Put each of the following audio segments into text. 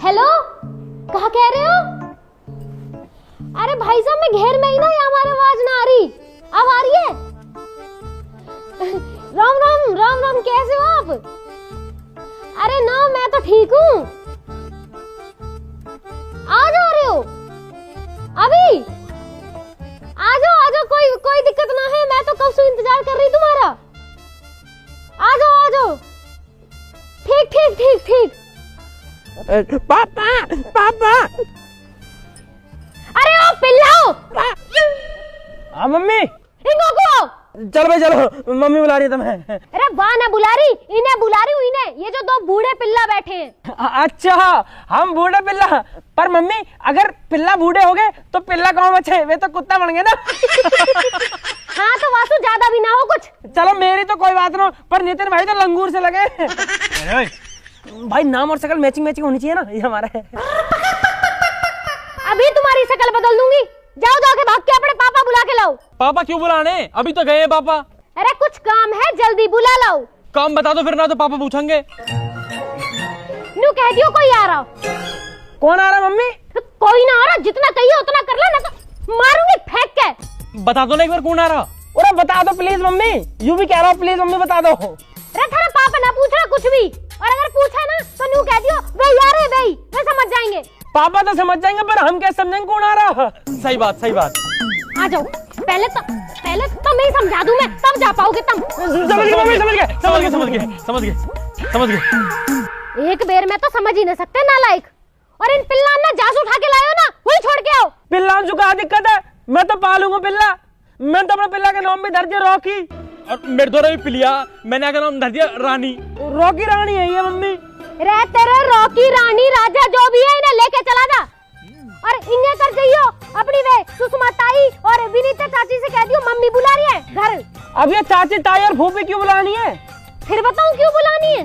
Hello, कहा कह रहे हो? अरे भाई साहब मैं घेर में ही ना, या हमारी आवाज ना आ रही? अब आ रही है? राम राम राम राम, कैसे हो आप? अरे ना, मैं तो ठीक हूँ। आ जा रहे हो अभी? आ जाओ, कोई दिक्कत ना है, मैं तो कब से इंतजार कर रही तुम्हारा। आ जाओ। ठीक। पापा। अरे ओ पिल्लाओ। हाँ मम्मी। इनको को चलो भाई चलो, मम्मी बुला रही है तुम्हें। अरे वाह ना बुला रही, इन्हें बुला रही हूँ, इन्हें। ये जो दो बूढ़े पिल्ला बैठे हैं। अच्छा, हम बूढ़े पिल्ला। पर मम्मी, अगर पिल्ला बूढ़े हो गए तो पिल्ला कौन बचे? वे तो कुत्ता बन गए ना। हाँ तो वासु ज्यादा भी ना हो कुछ। चलो मेरी तो कोई बात ना, पर नितिन भाई तो लंगूर से लगे। भाई नाम और शक्ल मैचिंग होनी चाहिए ना, ये हमारा है। अभी तुम्हारी शक्ल बदल दूंगी। जाके भाग के अपने पापा बुला के लाओ। पापा क्यों बुलाने? अभी तो गए पापा। अरे कुछ काम है, जल्दी बुला लाओ। काम बता दो फिर, ना तो पापा पूछेंगे। नू कह दियो कोई आ रहा। कौन आ रहा मम्मी? कोई ना आ रहा, जितना कहिए उतना कर लो, ना तो मारूंगी फेंक के। बता दो ना एक बार कौन आ रहा। अरे बता दो प्लीज मम्मी, यूं भी कह रहा हूँ, प्लीज मम्मी बता दो। अरे थारा पापा ना पूछ रहा कुछ भी, और अगर पूछा ना तो नू कह दियो वे यार है भाई, वे समझ जाएंगे। पापा तो समझ जाएंगे, पर हम कैसे समझेंगे कौन आ रहा? सही बात। आ जाओ, पहले तो मैं समझा दूं, मैं तब जा पाओगे तुम। समझ गए मम्मी, समझ गए। एक बेर में तो समझ ही नहीं सकते नालायक। और इन पिल्ला ना जास उठा के लायो ना, वही छोड़ के आओ। पिल्ला जो कहा दिक्कत है, मैं तो पालूंगा पिल्ला। मैं तो अपने पिल्ला के नाम भी धर दिया रॉकी। और मेरे द्वारा भी पिलिया, मैंने क्या नाम धर दिया? रानी। रॉकी रानी है ये मम्मी। रे तेरे रॉकी रानी राजा जो भी है, इन्हें लेके चला जा। और इन्हें कर जाइयो अपनी वे सुषमा ताई और विनीता चाची से कह दियो मम्मी बुला रही है घर। अब ये चाची ताई और फूफी क्यों बुलानी है? फिर बताऊं क्यों बुलानी है?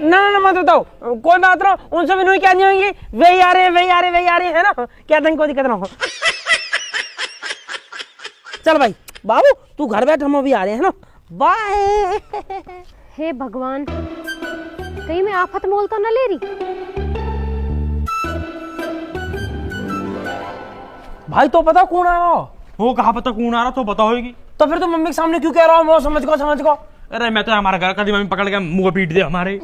ना मत बताओ, कोई बात ना, उनसे भी नहीं कहनी होगी। वे आ रहे है ना, क्या कोई दिक्कत ना हो। चल भाई बाबू तू घर बैठ, हम अभी आ रहे हैं ना, बाय। हे भगवान, कहीं मैं आफत मोल तो न ले रही। भाई तो पता कौन आ रहा? वो कहा पता कौन आ रहा, तो पता होगी। तो फिर तुम मम्मी के सामने क्यों कह रहा हो? समझ को। अरे मैं तो हमारा घर कभी मम्मी पकड़ के मुंह पीट दे हमारे।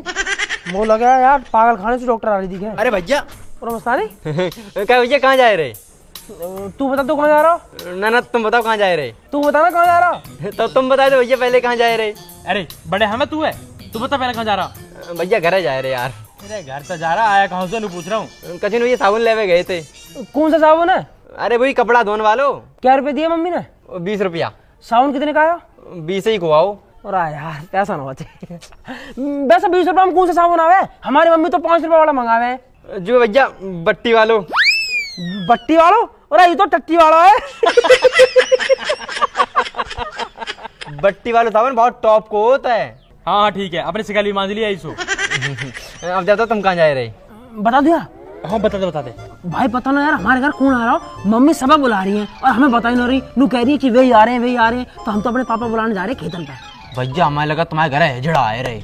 वो लगा यार, पागल खाने से डॉक्टर आ रही थी। अरे भैया क्या भैया कहाँ जा रहे? तू बता, तू कहाँ जा रहा? ना तुम बताओ कहाँ जा रहे? तू बता ना कहाँ जा रहा। तो तुम बता दो भैया पहले कहाँ जा रहे? अरे बड़े हमें तू है, तू बता पहले कहाँ जा रहा। भैया घर जा रहे यार। अरे घर तो जा रहा, आया कहाँ से नहीं पूछ रहा हूँ। कचिन भैया साबुन लेवे गए थे। कौन सा साबुन है? अरे वही कपड़ा धोने वालो। क्या रुपए दिए मम्मी ने? 20 रुपया। साबुन कितने का आया? 20 ही खुआओ। और यार पैसा ना बचे। वैसे 20 रुपए में कौन सा साबुन आवे? हमारी मम्मी तो 5 रुपए वाला मंगावे। जो भैया बट्टी वालो। बट्टी वालों? और ये तो टट्टी वाला है। बट्टी वाला साबुन बहुत टॉप को होता है। हाँ ठीक है, अपने शिकाली मान लिया इसो। अब जाता तुम कहाँ जा रहे? बता दिया? हाँ बता दे। भाई पता ना यार, हमारे घर कौन आ रहा हो? मम्मी सब बुला रही है और हमें बता ही नहीं रही। नू कह रही है कि वे आ रहे हैं, तो हम तो अपने पापा बुलाने जा रहे हैं खेतन पे। भैया हमें लगा तुम्हारे घर हिजड़ा आए रहे।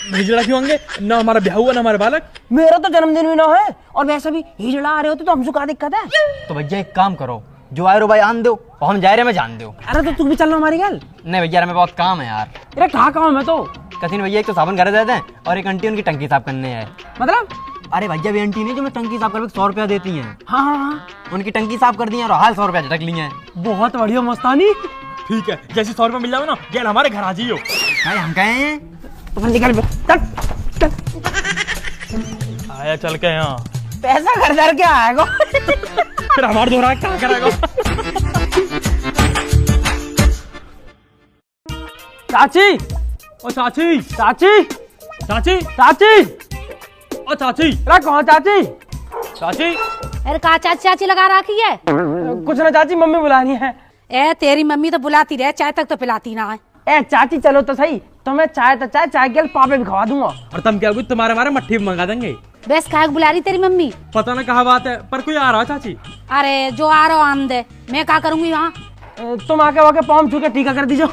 हिजड़ा क्यों होंगे? ना हमारा ब्याह हुआ ना हमारे बालक। मेरा तो जन्मदिन भी ना है, और वैसे भी हिजड़ा आ रहे होते तो हमसे क्या दिक्कत है? तो भैया एक काम करो, जो आए रो भाई आन दो और हम जा रहे हैं, मैं जान दो। अरे तो तू भी चलना हमारी गल। नहीं भैया हमें बहुत काम है यार। अरे कहाँ काम है तो? कथिन भैया एक तो साबुन घर दे दें और एक आंटी उनकी टंकी साफ करने है। मतलब? अरे भैया भी आंटी नहीं जो मैं टंकी साफ करके 100 रुपया देती हैं। हाँ, उनकी टंकी साफ कर दी है और हाल 100 रुपया झटक लिए हैं। बहुत बढ़िया मस्तानी। ठीक है, जैसे 100 रुपया मिल जाओ ना, गेल हमारे घर आ जाइयो। भाई हम कहे हैं तो फिर निकल आया चल के यहाँ पैसा घर के आएगा। फिर हमारे दोहरा क्या करेगा? चाची, ओ चाची, चाची, चाची, चाची, ओ चाची, अरे कहाँ चाची? चाची। अरे कहा चाची लगा रखी है? कुछ ना चाची, मम्मी बुलानी है। ए तेरी मम्मी तो बुलाती रहे, चाय तक तो पिलाती ना है। ए चाची चलो तो सही, तो मैं चाय के पापे भी खवा दूंगा। और तुम क्या तुम्हारे हमारे मट्ठी मंगा देंगे। बस काहे बुला रही तेरी मम्मी? पता ना कहा बात है, पर कोई आ रहा है चाची। अरे जो आ रहा आन दे, मैं क्या करूंगी वहाँ? तुम आके वाके पाँव छू के टीका कर दीजिए।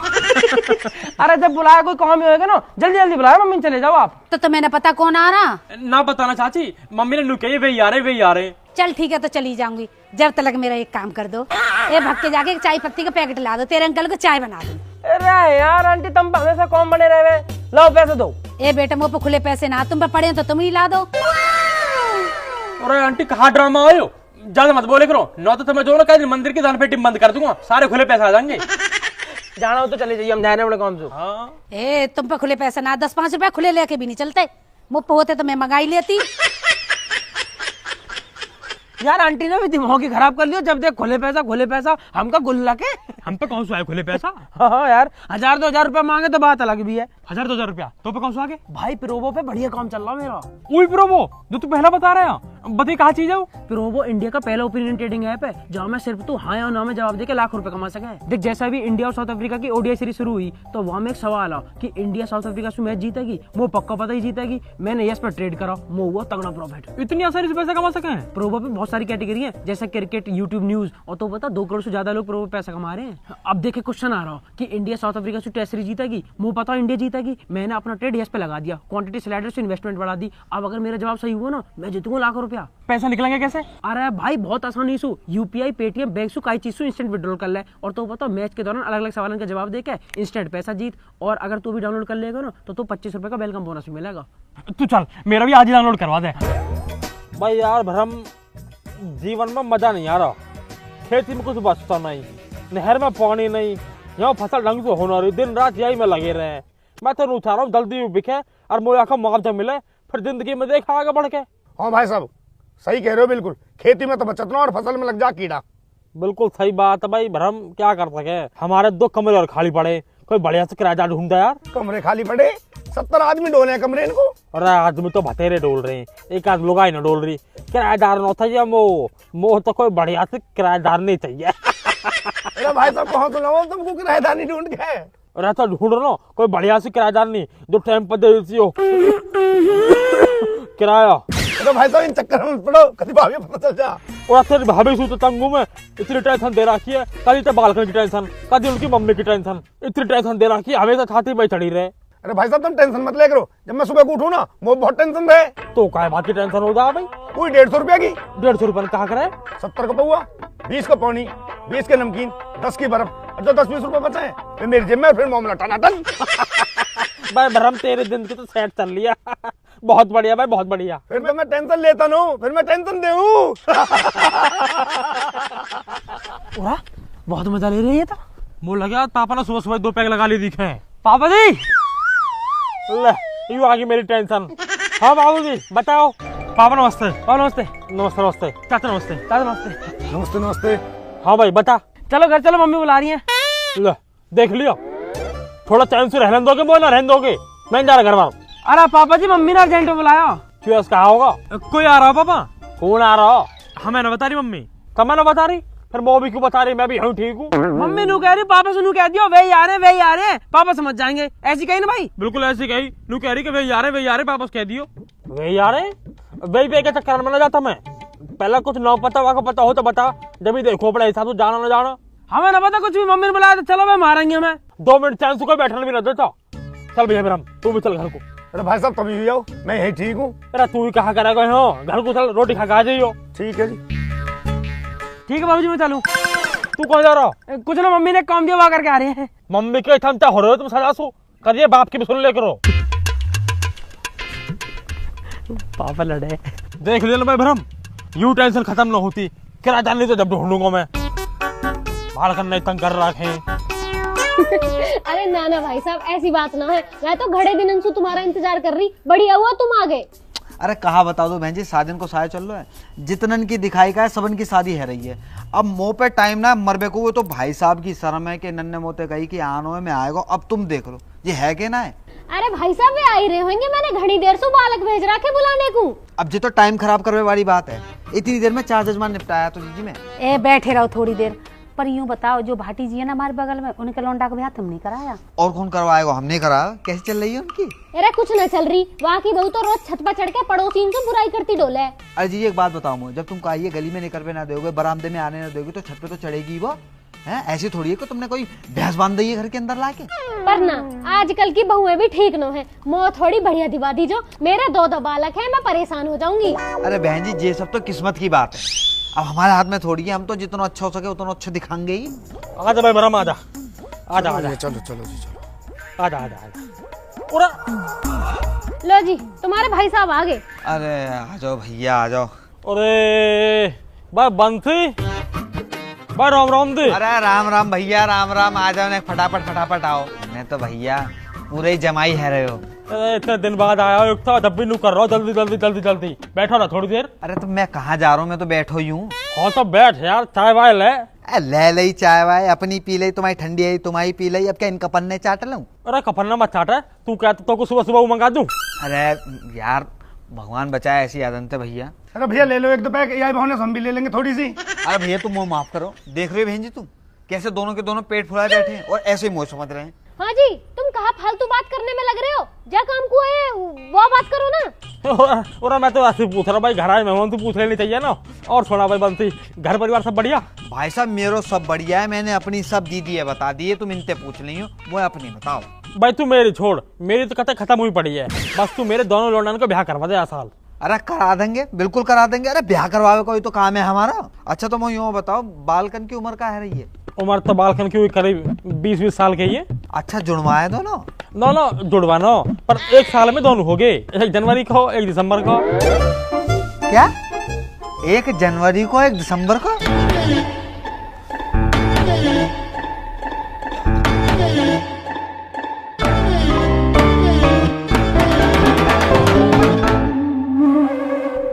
अरे जब बुलाया कोई काम ही होगा ना, जल्दी जल्दी बुलाया मम्मी, चले जाओ आप। तो मैंने पता कौन आ रहा। ना बताना चाची, मम्मी ने नु कही वही आ रहे वही आ रहे। चल ठीक है तो चली जाऊंगी, जब तक मेरा एक काम कर दो, ए भग के जाके एक चाय पत्ती का पैकेट ला दो, तेरे अंकल को चाय बना दो। अरे यार आंटी तुम पे हमेशा कौन बने रहे, लो पैसे दो। ए बेटा मुँह पे खुले पैसे ना, तुम पे पड़े तो तुम ही ला दो। अरे आंटी कहाँ ड्रामा आयो, ज्यादा मत बोले करो, न तो तुम्हें जो ना कह मंदिर की दान पेटी बंद कर दूंगा, सारे खुले पैसे आ जाएंगे। जाना हो तो चले जाइए, हम जा रहे हैं अपने काम से। हाँ। ए तुम पे खुले पैसे ना, 10-5 रुपए खुले लेके भी नहीं चलते, मुँह पे होते तो मैं मंगाई लेती। यार आंटी ने भी दिमाग ही खराब कर लिया, जब देख खुले पैसा हमका गुल्ला के। हम पे कौन सा है खुले पैसा? हाँ यार 1000-2000 रुपए मांगे तो बात अलग भी है। 1000-2000 रुपया तो पे कौन सा आगे? भाई प्रोबो पे बढ़िया काम चल रहा मेरा। वही प्रोमो जो तू पहला बता रहा है, बताइए कहाँ चीज है वो? प्रोबो इंडिया का पहला ओपिनियन ट्रेडिंग ऐप है, जहाँ में सिर्फ तू हाँ या ना में जवाब देके लाख रुपए कमा सके। देख जैसा भी इंडिया और साउथ अफ्रीका की ओडीआई सीरीज शुरू हुई, तो वहाँ में एक सवाल आ कि इंडिया साउथ अफ्रीका से मैच जीतेगी, वो पक्का पता ही जीतेगी। मैंने यस पर ट्रेड करा, वो हुआ तगड़ा प्रॉफिट। इतनी आसानी से पैसा कमा सके हैं? प्रोबो पे बहुत सारी कैटेगरी है, जैसे क्रिकेट, यूट्यूब, न्यूज, और तो पता 2 करोड़ से ज्यादा लोग प्रोबो पैसा कमा रहे हैं। अब देखे क्वेश्चन आ रहा कि इंडिया साउथ अफ्रीका से टेस्ट सीरीज जीतेगी, मुझे पता इंडिया जीतेगी, मैंने अपना ट्रेड यस पे लगा दिया, क्वांटिटी स्लाइडर से इन्वेस्टमेंट बढ़ा दी। अब अगर मेरा जवाब सही हुआ ना, मैं जीतूंगा लाख रुपया। पैसा निकलेंगे कैसे? अरे भाई बहुत आसानी से यूपीआई, पेटीएम, बैंक से कई चीज से इंस्टेंट विड्रॉल कर ले, और तो पता मैच के दौरान अलग अलग सवालों का जवाब देके इंस्टेंट पैसा जीत। और अगर तू भी डाउनलोड कर लेगा ना, तो 25 रुपए का वेलकम बोनस भी मिलेगा। तू चल मेरा भी आज ही डाउनलोड करवा दे। भाई यार भरम, जीवन में मजा नहीं आ रहा, खेती में कुछ बचता नहीं, नहर में पानी नहीं, यहाँ फसल ढंग से होना रही, दिन रात यही में लगे रहे। मैं तो चाह रहा हूँ जल्दी बिके और मुझे का मुआवजा मिले, फिर जिंदगी में देखा आगे बढ़ के। हाँ भाई साहब सही कह रहे हो, बिल्कुल खेती में तो बचत ना और फसल में लग जा कीड़ा। बिल्कुल सही बात है भाई भरम, क्या कर सके, हमारे 2 कमरे और खाली पड़े, कोई बढ़िया से किराएदार ढूंढता यार। कमरे खाली पड़े, 70 आदमी डोले हैं कमरे इनको। अरे आदमी तो बतेरे डोल रहे हैं, एक आध लुगाई न डोल रही, किराएदार न चाहिए, मोह तो कोई बढ़िया से किराएदार नहीं चाहिए। अरे भाई साहब कहाँ तो लाओ तुमको किराएदार नहीं ढूंढ के। अरे तो ढूंढ रहा कोई बढ़िया से किराएदार नहीं, जो टाइम पर दे देती हो किराया। अरे भाई साहब इन चक्कर में पड़ो, कभी भाभी पता चल जा। और तेरी भाभी सू तो तंगू में इतनी टेंशन दे रखी है, कभी तो बालकनी की टेंशन, कभी उनकी मम्मी की टेंशन, इतनी टेंशन दे रखी है, हमेशा छाती में चढ़ी रहे। अरे भाई साहब तुम टेंशन मत ले करो, जब मैं सुबह को उठूं ना वो बहुत टेंशन रहे। तो काय बात की टेंशन हो जा भाई? कोई 150 रुपया की। 150 रुपये कहाँ करे? 70 का पौआ, 20 का पानी, 20 के नमकीन, 10 की बर्फ, और जो 10-20 रुपए बचे हैं फिर मेरी जेब में, फिर मामला टनाटन। भाई भरम तेरे दिन की तो सेट चल लिया। बहुत बढ़िया भाई, बहुत बढ़िया। फिर तो मैं टेंशन लेता हूँ, फिर मैं टेंशन देऊँ। बहुत मजा ले रही है। तो मुझे लगा पापा ने सुबह सुबह 2 पैक लगा लिए दिखे। पापा जी ले यू आ गई मेरी टेंशन। हाँ बाबू जी बताओ। पापा नमस्ते। पापा नमस्ते। नमस्ते नमस्ते। चाचा नमस्ते। दादा नमस्ते। नमस्ते नमस्ते। हाँ भाई बता। चलो घर चलो, मम्मी बुला रही है। ले देख लियो, थोड़ा चैन से रहने दोगे, बोल ना रहने दोगे, मैं जा रहा घर बार। अरे पापा जी मम्मी ने अर्जेंट में बुलाया। क्यों कहा होगा? कोई आ रहा हो पापा? कौन आ रहा? हमें ना बता रही मम्मी। कब ना बता रही, फिर वो भी क्यों बता रही? मैं भी हूँ ठीक हूँ। मम्मी नू कह रही, पापा से नू कह दियो वही आ रहे हैं, पापा समझ जाएंगे। ऐसी कही ना भाई? बिल्कुल ऐसी कही, नू कह रही कि वही आ रहे पापा से कह दियो। वे यार वही पे के चक्कर में न जाता मैं, पहले कुछ न पता वाको पता हो तो बता, जब भी देखो अपने हिसाब से जाना न जाना। हमें ना पता कुछ भी, मम्मी ने बुलाया तो चलो मैं मारेंगे हमें। 2 मिनट चैन से कोई बैठने भी न देता। चल भैया मेरा, तू भी चल घर को। अरे भाई साहब कभी भी आओ, मैं यही ठीक हूँ। अरे तू ही कहा करेगा हो, घर को चल, रोटी खा के आ जाइयो। ठीक है जी। ठीक है बाबूजी मैं चलूं। तू कहाँ जा रहा? कुछ ना, मम्मी ने काम दिया वहाँ करके आ रहे हैं। मम्मी के थमता हो रहे हो तुम सजा सो करिए, बाप की भी सुन ले करो। पापा लड़े। देख ले भाई भरम, यू टेंशन खत्म न होती, किराएदार नहीं तो जब ढूंढूंगा मैं, बाल करने तंग कर रखे। अरे ना ना भाई साहब ऐसी बात ना है, मैं तो घड़े दिन से तुम्हारा इंतजार कर रही, बढ़िया हुआ तुम आ गए। अरे कहा बता दो बहन जी, शादी को साया चल रहा है, जितनन की दिखाई का है सबन की शादी है रही है। अब मोह पे टाइम ना मरबे को, वो तो भाई साहब की शर्म है कि नन्ने मोते कही कि आनो में आएगा। अब तुम देख लो ये है कि ना है। अरे भाई साहब वे आ ही रहे होंगे, मैंने घड़ी देर से बालक भेज रखे बुलाने को। अब जो तो टाइम खराब करने वाली बात है, इतनी देर में 4 जजमान निपटाया तो जी में। ए बैठे रहो थोड़ी देर, पर यूं बताओ जो भाटी जी है ना हमारे बगल में, उनके लौंडा का ब्याह तुमने कराया? और कौन करवाएगा, हमने कराया। कैसे चल रही है उनकी? अरे कुछ न चल रही, वहाँ की बहू तो रोज छत पर चढ़ के पड़ोसी से बुराई करती डोले। अरे जी एक बात बताओ मुझे, जब तुम कहिए गली में निकल पे ना दोगे, बरामदे में आने ना दोगे, तो छत पे तो चढ़ेगी वो। है? ऐसी थोड़ी है कि तुमने कोई भैंस बांध दी है घर के अंदर लाके। पर ना आजकल की बहुएं भी ठीक न है, मोह थोड़ी बढ़िया दिवा दी जो। मेरे 2 बालक है, मैं परेशान हो जाऊंगी। अरे बहन जी, ये सब तो किस्मत की बात है, अब हमारे हाथ में थोड़ी है। हम तो जितना अच्छा हो सके उतना अच्छा दिखाएंगे ही। आजा भाई भरम, आजा आजा आजा, चलो चलो जी चलो। आजा आजा आजा। पूरा लो जी, तुम्हारे भाई साहब आ गए। अरे आ जाओ भैया, आ जाओ। अरे भाई बंसी, भाई राम राम दे। अरे राम राम भैया, राम राम। आ जाओ ना, फटाफट फटाफट आओ। मैं तो भैया पूरे ही जमाई है रहे हो। अरे इतने दिन बाद आया हो, एक था जब भी नू कर रहा हूँ, जल्दी जल्दी जल्दी जल्दी बैठो ना थोड़ी देर। अरे तो मैं कहाँ जा रहा हूँ, मैं तो बैठो ही हूँ। हाँ तो बैठ यार, चाय वाय ले। ले लई चाय वाय, अपनी पी लई, तुम्हारी ठंडी आई तुम्हारी पी लई, अब क्या इनका पन्ने चाट लूं? अरे कपन्ना मत चाट, तू कहता तो को सुबह सुबह मंगा दूं। अरे यार भगवान बचाए, ऐसी आदत है भैया। अरे भैया ले लो 1-2 पैक, यही बहाने से हम भी ले लेंगे थोड़ी सी। अरे भैया तुम मुँह माफ करो, देख रहे हो बहन जी तुम कैसे दोनों के दोनों पेट फुलाए बैठे हैं और ऐसे ही मुँह समझ रहे हैं। हाँ जी, तुम कहाँ फालतू बात करने में लग रहे हो? जा काम को है वो बात करो ना। और मैं तो ऐसे पूछ रहा भाई, घर आए मेहमान तो पूछ लेनी चाहिए ना। और छोड़ा भाई बंसी, घर परिवार सब बढ़िया? भाई साहब मेरो सब बढ़िया है, मैंने अपनी सब दीदी है बता दी है, तुम इनसे पूछ ली हो, वो अपनी बताओ। भाई तू मेरी छोड़, मेरी तो कथा खत्म हुई पड़ी है, बस तू मेरे दोनों लौंडन को ब्याह करवा दे साल। अरे करा देंगे, बिल्कुल करा देंगे। अरे ब्याह करवावे कोई तो काम है हमारा। अच्छा तो मैं यूँ बताओ, बालकन की उम्र क्या है रही है? उम्र तो बालकन की हुई करीब 20-20 साल की है। अच्छा जुड़वाए दोनों? दोनों जुड़वानो, पर 1 साल में दोनों हो गए, 1 जनवरी को 1 दिसंबर को। क्या 1 जनवरी को 1 दिसंबर को?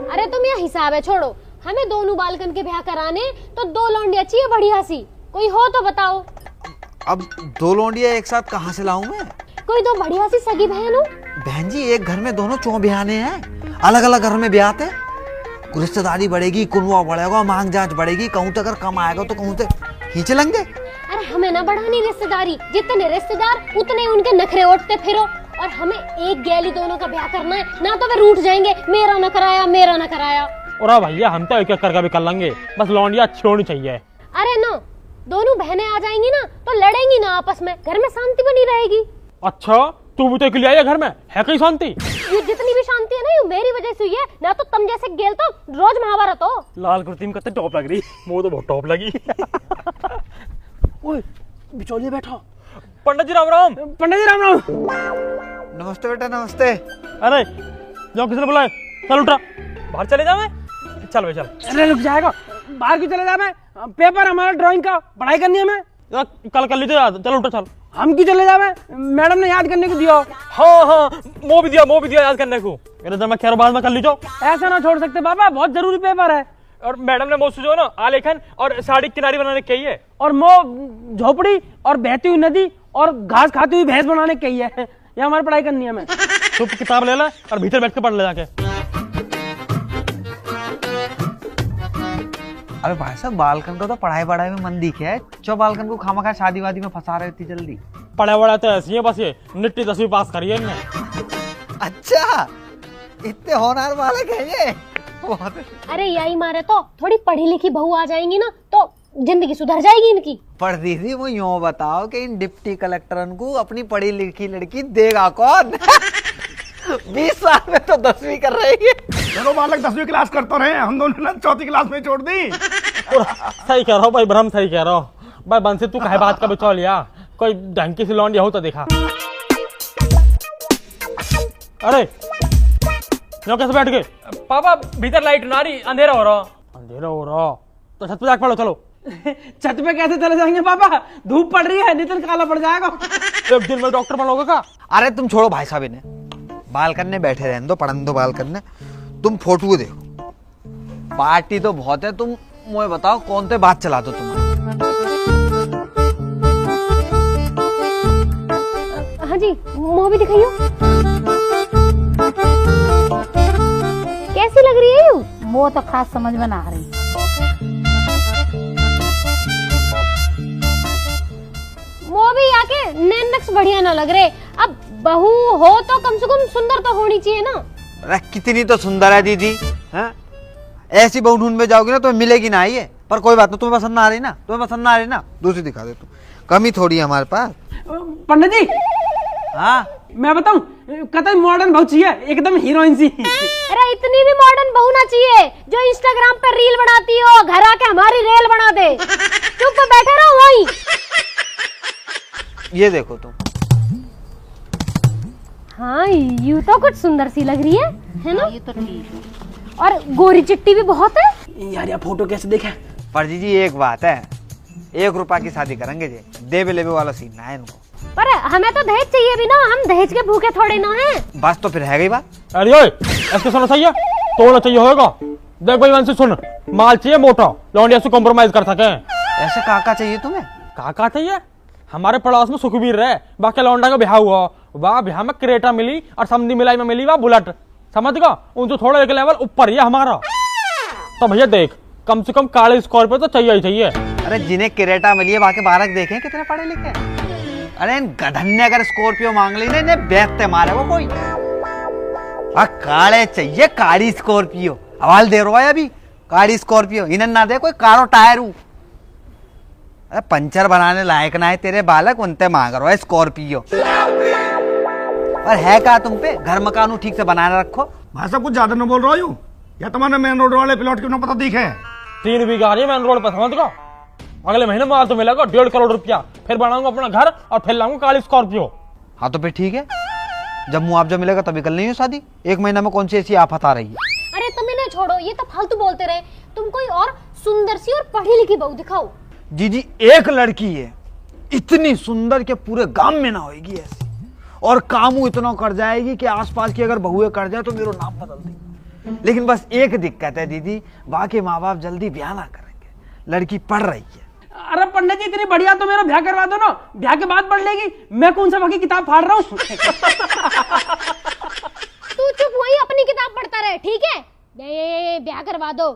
अरे तुम यह हिसाब है छोड़ो, हमें दोनों बालकन के ब्याह कराने तो 2 लौंडिया चाहिए बढ़िया सी, कोई हो तो बताओ। अब 2 लौंडिया एक साथ कहाँ से लाऊं मैं? कोई 2 बढ़िया सी सगी बहन हो। बहन जी एक घर में दोनों चौ ब्याहने हैं, अलग अलग घर में ब्याहते, रिश्तेदारी बढ़ेगी, कुनवा बढ़ेगा, मांग जांच बढ़ेगी, कहूँ तो अगर कम आएगा तो कहूँ तो खींच लेंगे। अरे हमें ना बढ़ानी रिश्तेदारी, जितने रिश्तेदार उतने उनके नखरे उठते फिरो, और हमें एक गैली दोनों का ब्याह करना है, ना तो वे रूठ जाएंगे, मेरा न कराया मेरा न कराया। और भैया हम तो एक करके भी कर लेंगे, बस लौंडिया अच्छी होनी चाहिए। अरे ना, दोनों बहनें आ जाएंगी ना तो लड़ेंगी ना आपस में, घर में शांति बनी रहेगी। अच्छा तू भी तो अकेली आई है घर में, है कहीं शांति? ये जितनी भी शांति है ना ये मेरी वजह से हुई है, ना तो तुम जैसे गेल तो रोज महाभारत हो। लाल कुर्ती में कितनी टॉप लग रही, वो तो बहुत टॉप लगी। ओए बिचौलिया बैठा। पंडित जी राम राम। पंडित जी राम राम। नमस्ते बेटा नमस्ते। अरे जाओ, किसने बुलाए? चल उठा, बाहर चले जाओ। चल भाई चल। अरे रुक जाएगा, बाहर क्यों चले जाए? पेपर हमारा ड्राइंग का, पढ़ाई करनी है हमें। कल कर लीजिए याद, चल उठा चल। हम क्यों चले जाए? मैडम ने याद करने को दिया। हाँ हाँ वो भी दिया याद करने को। मेरे जब मैं कह रहा बाद में कर लीजिए। ऐसा ना छोड़ सकते बाबा, बहुत जरूरी पेपर है। और मैडम ने मुझसे जो ना आलेखन और साड़ी किनारी बनाने की है, और झोपड़ी और बहती हुई नदी और घास खाती हुई भैंस बनाने की है। ये हमारी पढ़ाई करनी है हमें। तो किताब ले ला और भीतर बैठ के पढ़ ले जाके। अरे भाई साहब बालकन को तो पढ़ाई में मन दिखे है, चो बालकन को खामखा शादी वादी में फंसा रहे इतनी जल्दी। पढ़ा वड़ा तो ऐसी है, बस ये निट्टी 10वीं पास करिए इनने। अच्छा इतने होनहार बालक है ये। अरे यही मारे तो थोड़ी पढ़ी लिखी बहू आ जाएंगी ना तो जिंदगी सुधर जाएगी इनकी। पर दीदी वो यूँ बताओ कि इन डिप्टी कलेक्टरन को अपनी पढ़ी लिखी लड़की देगा कौन? 20 साल में तो 10वीं कर रही है। चलो बालक 10वीं क्लास करते रहे, हम दोनों ने 4th क्लास में छोड़ दी। सही कह रहा हूँ भाई ब्रह्म, सही कह रहा हूँ भाई। बंसी तू कहे बात का बचा लिया, कोई ढंग की सी लौंडिया हो तो देखा। अरे यो कैसे बैठ गए? पापा भीतर लाइट ना रही, अंधेरा हो रहा तो छत पे जाके पढ़ो। चलो। छत पे कैसे चले जाएंगे पापा, धूप पड़ रही है, नितिन काला पड़ जाएगा। एक दिन में डॉक्टर बनोगे का? अरे तुम छोड़ो भाई साहब, इन्हें बालकन में बैठे रहने दो, पढ़ने दो बालकन में। तुम फोटो देखो, पार्टी तो बहुत है, तुम मुझे बताओ कौन से बात चला दो तुम। हाँ जी मुँह भी दिखाइयो, कैसी लग रही है यू? वो तो खास समझ में ना आ रही। वो भी आके नैन नक्श बढ़िया ना लग रहे। अब बहू हो तो कम से कम सुंदर तो होनी चाहिए ना। अरे कितनी तो सुंदर है दीदी, हैं? ऐसी बहू ढूंढ में जाओगी ना तो मिलेगी ना ये। पर कोई बात नहीं, तुम्हें पसंद ना आ रही ना, तुम्हें पसंद ना आ रही ना, दूसरी दिखा दे तू, कमी थोड़ी है हमारे पास। पंडित जी हाँ मैं बताऊं, कतई मॉडर्न बहुत चाहिए, एकदम हीरोइन सी। अरे इतनी भी मॉडर्न बहू ना चाहिए जो इंस्टाग्राम पर रील बनाती हो, घर आके हमारी रेल बना दे। चुप बैठे रहो वहीं। ये देखो तुम। हाँ यू तो कुछ सुंदर सी लग रही है ना? ये तो ठीक है। और गोरी चिट्टी भी बहुत है। यार ये फोटो कैसे देखे? पर जी एक बात है, 1 रुपया की शादी करेंगे जी, देवे लेवे वाला सीन ना है इनको। पर हमें तो दहेज चाहिए भी ना, हम दहेज के भूखे थोड़े ना हैं। बस तो फिर है गई बात। अरे ओए ऐसे सुनो सही है, तोड़ना चाहिए होगा। देख भाई वंशी सुन, माल चाहिए मोटा, लौंडिया से कॉम्प्रोमाइज कर सके। ऐसे काका चाहिए तुम्हें? काका चाहिए? हमारे पड़ोस में सुखबीर रहे, बाकी लौंडा का ब्याह हुआ, वाह ब्याह में क्रेटा मिली और समधी मिलाई में मिली वाह बुलेट, समझ गया? उनसे थोड़ा एक लेवल ऊपर ही है हमारा। तो भैया देख, कम से कम काले स्कॉर्पियो तो चाहिए ही चाहिए। अरे जिन्हें क्रेटा मिली है बाकी बालक देखे कितने पढ़े लिखे। अरे इन गधन ने अगर स्कॉर्पियो मांग ली ना, इन्हें बेचते मारे वो कोई। काले चाहिए, काली स्कॉर्पियो। हवाल दे रहा है अभी, काली स्कॉर्पियो। इन्हें ना दे कोई कारो टायर। अरे पंचर बनाने लायक ना है तेरे बालक, उनते मांग रहा है स्कॉर्पियो। और है क्या तुम पे? घर मकान ठीक से बनाने रखो। भाई साहब कुछ ज्यादा न बोल रहा हूँ, या तुम्हारे मेन रोड वाले प्लॉट क्यों ना पता दिखे? 3 बीघा आ रही है मेन रोड पर, समझ गया? अगले महीने माल तो मिलेगा 1.5 करोड़ रुपया, फिर बनाऊंगा अपना घर और फिर लाऊंगा काली स्कॉर्पियो। हाँ तो फिर ठीक है, जब मुआवजा मिलेगा तभी कर लेंगे शादी। 1 महीना में कौन सी ऐसी आफत आ रही है? अरे तुम इन्हें छोड़ो, ये तो फालतू बोलते रहे। तुम कोई और सुंदर सी और पढ़ी लिखी बहू दिखाओ। जी एक लड़की है इतनी सुंदर के पूरे गांव में ना होगी ऐसी, और कामू इतना कर जाएगी कि आसपास की अगर बहुएं कर जाए तो मेरा नाम बदल देगी। लेकिन बस एक दिक्कत है दीदी, बाकी माँ बाप जल्दी ब्याह ना करेंगे, लड़की पढ़ रही है। अरे पंडित जी इतनी बढ़िया तो मेरा ब्याह करवा दो ना, ब्याह के बाद पढ़ लेगी। मैं कौन सा बाकी किताब फाड़ रहा हूँ। तू चुप वहीं अपनी किताब पढ़ता रहे, ठीक है? ब्याह करवा दो।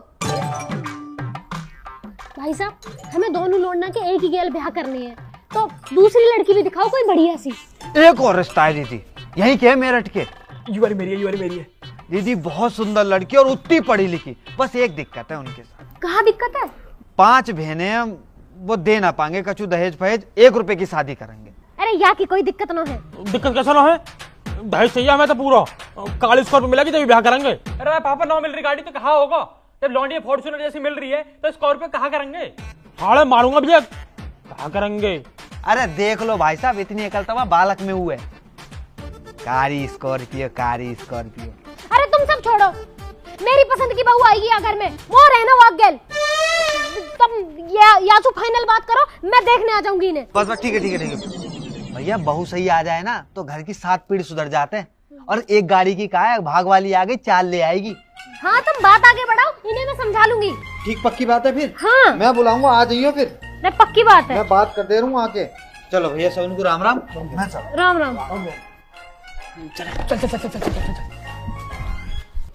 भाई साहब हमें दोनों लौंडा के एक ही गेल ब्याह करनी है, तो दूसरी लड़की भी दिखाओ कोई बढ़िया सी। एक और रिश्ता है दीदी, यही के मेरठ के। यू वाली मेरी है, यू वाली मेरी है। दीदी बहुत सुंदर लड़की और उतनी पढ़ी लिखी, बस एक दिक्कत है उनके साथ। कहाँ दिक्कत है? 5 बहनें हैं, वो दे ना पाएंगे कछु दहेज फहेज, 1 रुपए की शादी करेंगे। अरे यहाँ की कोई दिक्कत ना है। दिक्कत कैसा ना है? दहेज चाहिए हमें तो पूरा, काली स्कॉर्पियो मिलेगी तभी ब्याह करेंगे। अरे पापा 9 मिल रही गाड़ी तो कहाँ होगा? जब लॉन्डी फॉर्च्यूनर जैसी मिल रही है तो स्कॉर्पियो कहाँ करेंगे? हाड़े मारूंगा भैया, कहाँ करेंगे? अरे देख लो भाई साहब, इतनी अकलतवा बालक में हुए। कारी स्कॉर्पियो, कारी स्कॉर्पियो। अरे तुम सब छोड़ो, मेरी पसंद की बहू आएगी अगर में वो रहना वाक गेल। तुम या तो फाइनल बात करो, मैं देखने आ जाऊंगी इन्हें। बस ठीक है ठीक है ठीक है भैया, बहू सही आ जाए ना तो घर की 7 पीढ़ी सुधर जाते हैं। और एक गाड़ी की का है, भाग वाली आ गई, 4 ले आएगी। हाँ तुम बात आगे बढ़ाओ, इन्हें मैं समझा लूंगी। ठीक पक्की बात है फिर? हाँ मैं बुलाऊंगा, आ जाइयो फिर। नहीं पक्की बात है। मैं बात कर दे रहा हूँ आके। चलो भैया सब उनको राम राम। राम राम।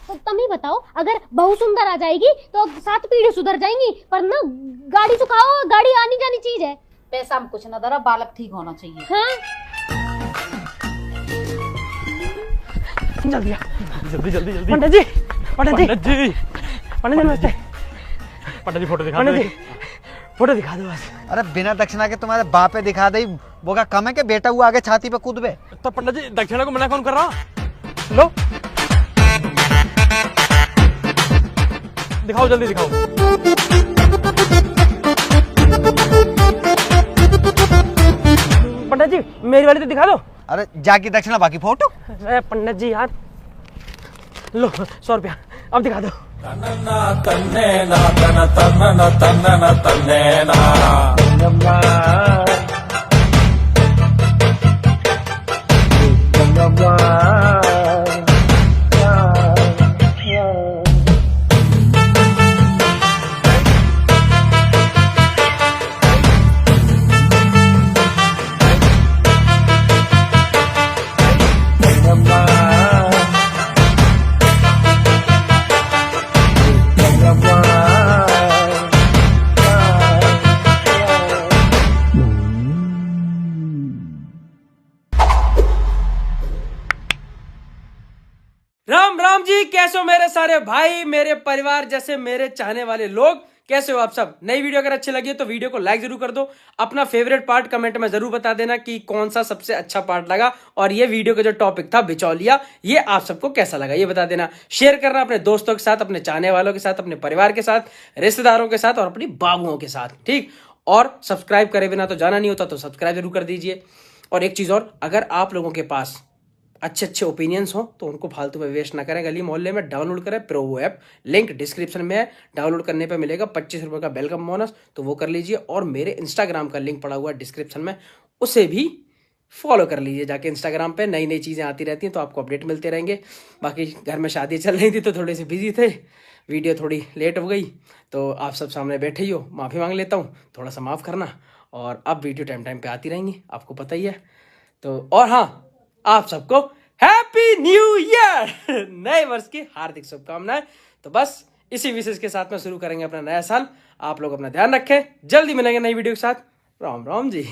तो तुम ही बताओ, अगर बहू सुंदर आ जाएगी तो 7 पीढ़ी सुधर जाएंगी, पर ना गाड़ी चुकाओ, गाड़ी आनी जानी चीज है। पैसा हम कुछ ना दरा, बालक ठीक होना चाहिए। हाँ जल्दी जल्दी जल्दी जल्दी। पंडित जी, पंडित जी, पंडित जी, पंडित जी नमस्ते। पंडित जी फोटो दिखा पंडित दो। जी फोटो दिखा दो बस। अरे बिना दक्षिणा के तुम्हारे बापे दिखा दे, वो क्या कम है कि बेटा हुआ आगे छाती पे कूदबे? तो पंडित जी दक्षिणा को मना कौन कर रहा? लो दिखाओ, जल्दी दिखाओ। पंडित जी मेरी वाली तो दिखा दो। अरे जाके दक्षिणा बाकी फोटो। अरे पंडित जी यार, लो 100 रुपया, अब दिखा दो। हो मेरे सारे भाई, मेरे परिवार जैसे मेरे चाहने वाले लोग? कैसे हो आप सब? नई वीडियो अगर अच्छी लगी है तो वीडियो को लाइक जरूर कर दो। अपना फेवरेट पार्ट कमेंट में जरूर बता देना कि कौन सा सबसे अच्छा पार्ट लगा, और ये वीडियो का जो टॉपिक था बिचौलिया, ये आप सबको कैसा लगा ये बता देना। शेयर करना अपने दोस्तों के साथ, अपने चाहने वालों के साथ, अपने परिवार के साथ, रिश्तेदारों के साथ और अपनी बाबुओं के साथ, ठीक। और सब्सक्राइब करे बिना तो जाना नहीं होता, तो सब्सक्राइब जरूर कर दीजिए। और एक चीज और, अगर आप लोगों के पास अच्छे अच्छे ओपिनियंस हो तो उनको फालतू में वेस्ट ना करें, गली मोहल्ले में डाउनलोड करें प्रोवो ऐप, लिंक डिस्क्रिप्शन में है। डाउनलोड करने पे मिलेगा 25 रुपए का वेलकम बोनस, तो वो कर लीजिए। और मेरे इंस्टाग्राम का लिंक पड़ा हुआ है डिस्क्रिप्शन में, उसे भी फॉलो कर लीजिए जाके। इंस्टाग्राम पे नई नई चीज़ें आती रहती हैं तो आपको अपडेट मिलते रहेंगे। बाकी घर में शादी चल रही थी तो थोड़े से बिजी थे, वीडियो थोड़ी लेट हो गई, तो आप सब सामने बैठे ही हो, माफ़ी मांग लेता हूँ, थोड़ा सा माफ़ करना। और अब वीडियो टाइम टाइम पे आती रहेंगी, आपको पता ही है। तो और हाँ, आप सबको हैप्पी न्यू ईयर, नए वर्ष की हार्दिक शुभकामनाएं। तो बस इसी विशेष के साथ में शुरू करेंगे अपना नया साल। आप लोग अपना ध्यान रखें, जल्दी मिलेंगे नई वीडियो के साथ। राम राम जी।